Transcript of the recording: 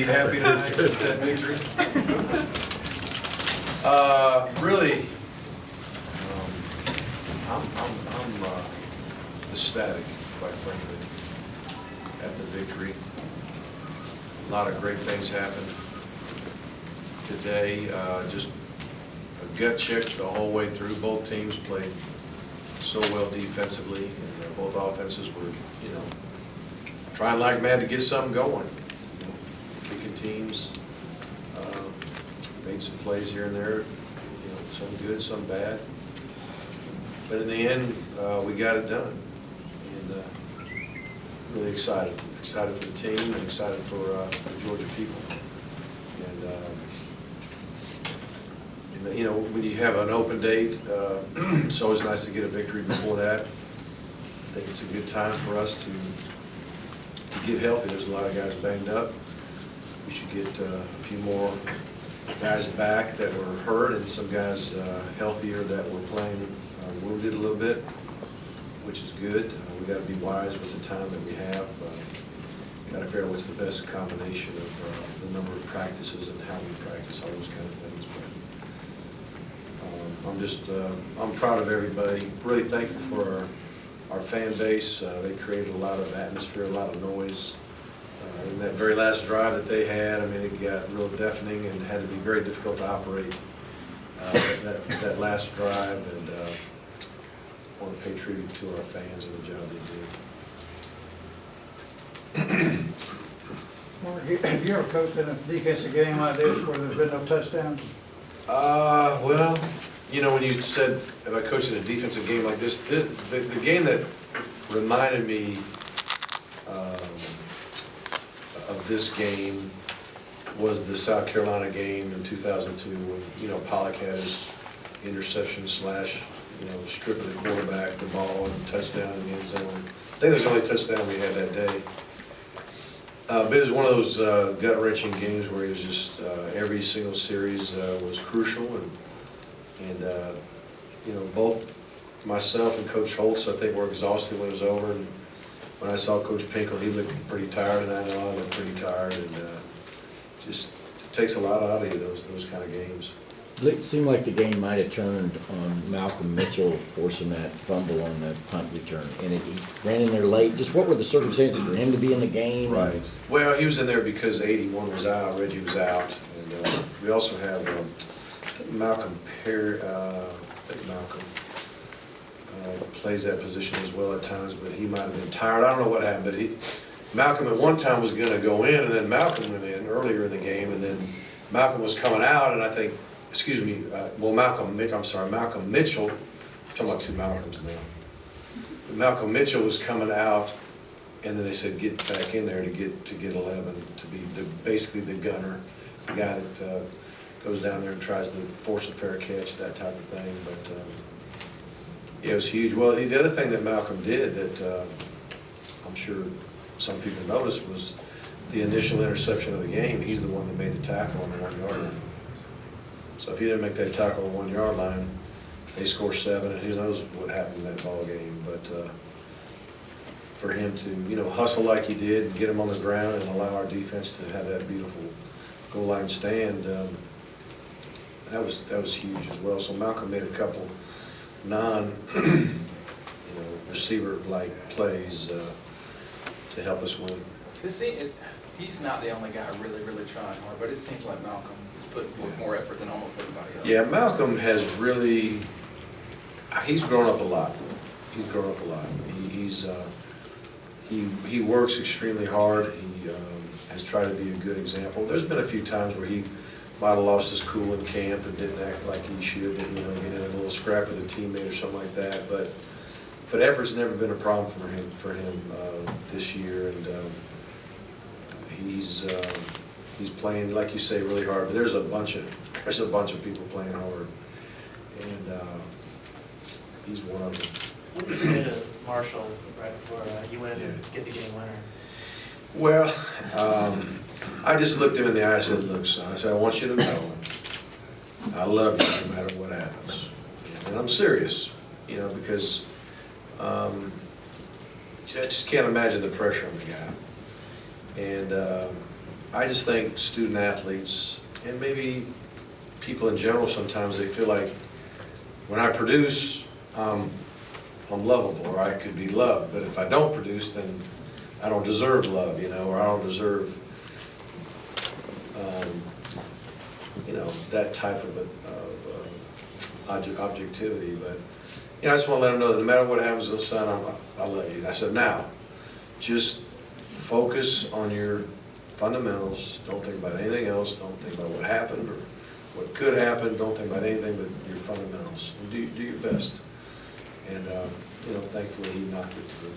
Be happy tonight with that victory? Really, I'm ecstatic, quite frankly, at the victory. A lot of great things happened today. Just a gut check the whole way through. Both teams played so well defensively, and both offenses were, trying like mad to get something going. Kicking teams, made some plays here and there, some good, some bad. But in the end, we got it done. And really excited. Excited for the team and excited for the Georgia people. And when you have an open date, it's always nice to get a victory before that. I think it's a good time for us to get healthy. There's a lot of guys banged up. We should get a few more guys back that were hurt and some guys healthier that were playing wounded a little bit, which is good. We got to be wise with the time that we have. Got to figure out what's the best combination of the number of practices and how we practice, all those kind of things. But I'm proud of everybody. Really thankful for our fan base. They created a lot of atmosphere, a lot of noise. In that very last drive that they had, it got real deafening and had to be very difficult to operate that last drive. And I want to pay tribute to our fans and the job they did. Mark, have you ever coached in a defensive game like this where there's been no touchdowns? Well, when you said, have I coached in a defensive game like this, the game that reminded me of this game was the South Carolina game in 2002 when, Pollock had his interception / strip of the quarterback, the ball, and touchdown in the end zone. I think that was the only touchdown we had that day. But it was one of those gut-wrenching games where it was just every single series was crucial, and both myself and Coach Holtz, I think, were exhausted when it was over. And when I saw Coach Pinkel, he looked pretty tired, and I know I looked pretty tired, and just it takes a lot out of you, those kind of games. It seemed like the game might have turned on Malcolm Mitchell forcing that fumble on the punt return, and he ran in there late. Just what were the circumstances for him to be in the game? Right. Well, he was in there because 81 was out, Reggie was out, and we also have Malcolm Perry. I think Malcolm plays that position as well at times, but he might have been tired. I don't know what happened, but Malcolm at one time was going to go in, and then Malcolm went in earlier in the game, and then Malcolm was coming out, and I think. Malcolm Mitchell, I'm talking about two Malcolms now. Malcolm Mitchell was coming out, and then they said get back in there to get 11, to be basically the gunner, the guy that goes down there and tries to force a fair catch, that type of thing. But it was huge. Well, the other thing that Malcolm did that I'm sure some people noticed was the initial interception of the game. He's the one that made the tackle on the 1 yard line. So if he didn't make that tackle on the 1 yard line, they score 7, and who knows what happened in that ball game. But for him to hustle like he did and get him on the ground and allow our defense to have that beautiful goal line stand, that was huge as well. So Malcolm made a couple receiver like plays to help us win. He's not the only guy really trying hard, but it seems like Malcolm putting forth more effort than almost everybody else. Yeah, Malcolm has really, he's grown up a lot. He's grown up a lot. He works extremely hard. He has tried to be a good example. There's been a few times where he might have lost his cool in camp and didn't act like he should, get in a little scrap with a teammate or something like that. But effort's never been a problem for him this year, and he's playing, like you say, really hard. But there's a bunch of people playing hard, and he's one of them. What did you say to Marshall right before you went in to get the game winner? Well, I just looked him in the eye and said, "Look, son," I said, "I want you to know I love you no matter what happens." And I'm serious, because I just can't imagine the pressure on the guy. And I just think student athletes, and maybe people in general, sometimes they feel like when I produce, I'm lovable, or I could be loved, but if I don't produce, then I don't deserve love, or I don't deserve, that type of objectivity. But, I just want to let them know that no matter what happens in the sun, I love you. And I said, now, just focus on your fundamentals. Don't think about anything else. Don't think about what happened or what could happen. Don't think about anything but your fundamentals. And do your best. And, thankfully he knocked it through.